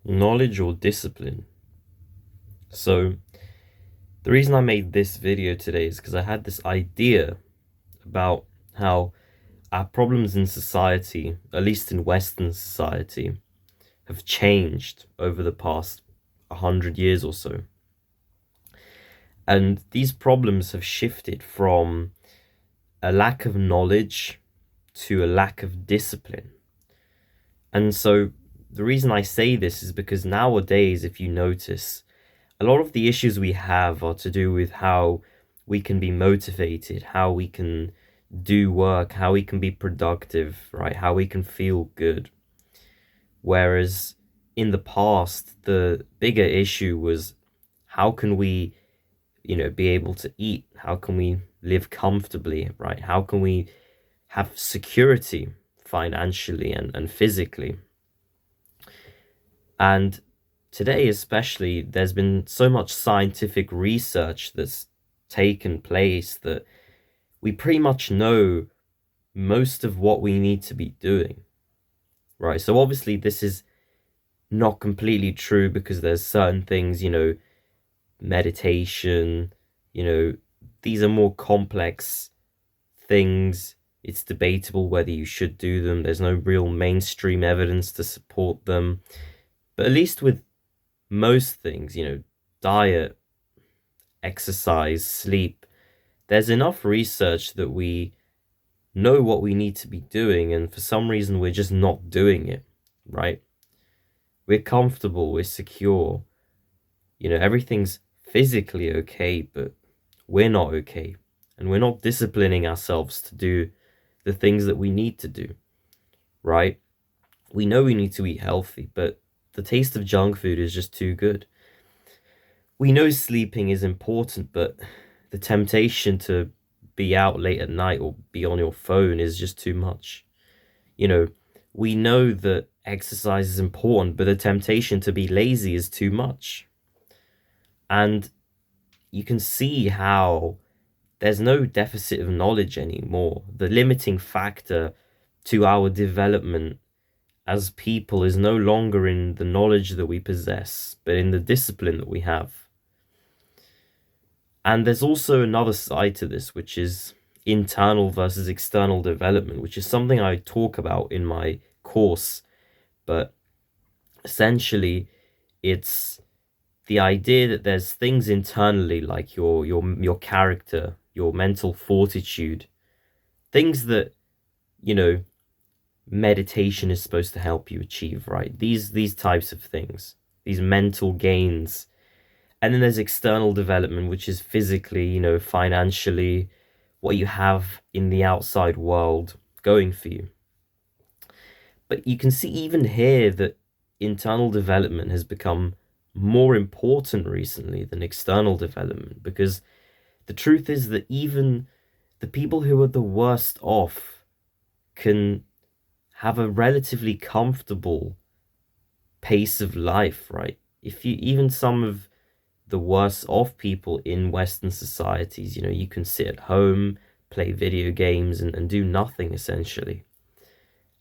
Knowledge or discipline? So, the reason I made this video today is because I had this idea about how our problems in society, at least in Western society, have changed over the past 100 years or so. And these problems have shifted from a lack of knowledge to a lack of discipline. And so, the reason I say this is because nowadays, if you notice, a lot of the issues we have are to do with how we can be motivated, how we can do work, how we can be productive, right? How we can feel good. Whereas in the past, the bigger issue was how can we, be able to eat? How can we live comfortably, right? How can we have security financially and physically? And today, especially, there's been so much scientific research that's taken place that we pretty much know most of what we need to be doing, right? So obviously, this is not completely true because there's certain things, meditation, you know, these are more complex things. It's debatable whether you should do them. There's no real mainstream evidence to support them. But at least with most things, diet, exercise, sleep, there's enough research that we know what we need to be doing, and for some reason, we're just not doing it, right? We're comfortable, we're secure, everything's physically okay, but we're not okay. And we're not disciplining ourselves to do the things that we need to do, right? We know we need to eat healthy, but the taste of junk food is just too good. We know sleeping is important, but the temptation to be out late at night or be on your phone is just too much. You know, we know that exercise is important, but the temptation to be lazy is too much. And you can see how there's no deficit of knowledge anymore. The limiting factor to our development as people is no longer in the knowledge that we possess, but in the discipline that we have. And there's also another side to this, which is internal versus external development, which is something I talk about in my course. But essentially, it's the idea that there's things internally like your character, your mental fortitude, things that, you know, meditation is supposed to help you achieve, right? These types of things, these mental gains. And then there's external development, which is physically, financially, what you have in the outside world going for you. But you can see even here that internal development has become more important recently than external development, because the truth is that even the people who are the worst off can have a relatively comfortable pace of life, right? If you even some of the worse off people in Western societies, you can sit at home, play video games, and do nothing essentially.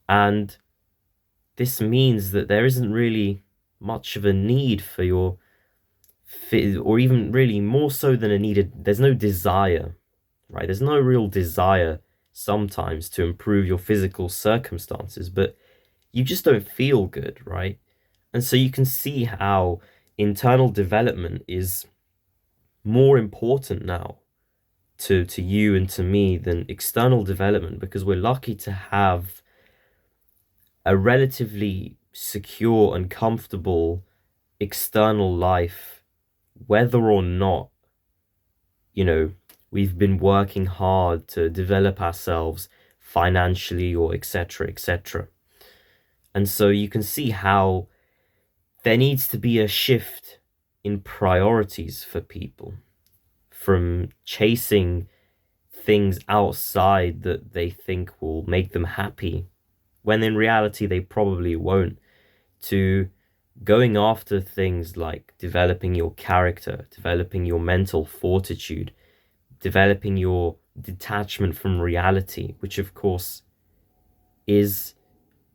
And this means that there isn't really much of a need for your fit, or even really more so than a needed, there's no desire, right? There's no real desire sometimes to improve your physical circumstances, but you just don't feel good, right? And so you can see how internal development is more important now to you and to me than external development, because we're lucky to have a relatively secure and comfortable external life, whether or not, you know, we've been working hard to develop ourselves financially or etc. etc. And so you can see how there needs to be a shift in priorities for people, from chasing things outside that they think will make them happy, when in reality they probably won't, to going after things like developing your character, developing your mental fortitude, developing your detachment from reality, which of course is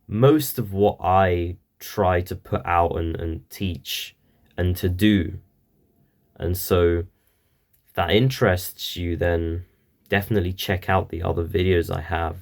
most of what I try to put out and teach and to do. And so if that interests you, then definitely check out the other videos I have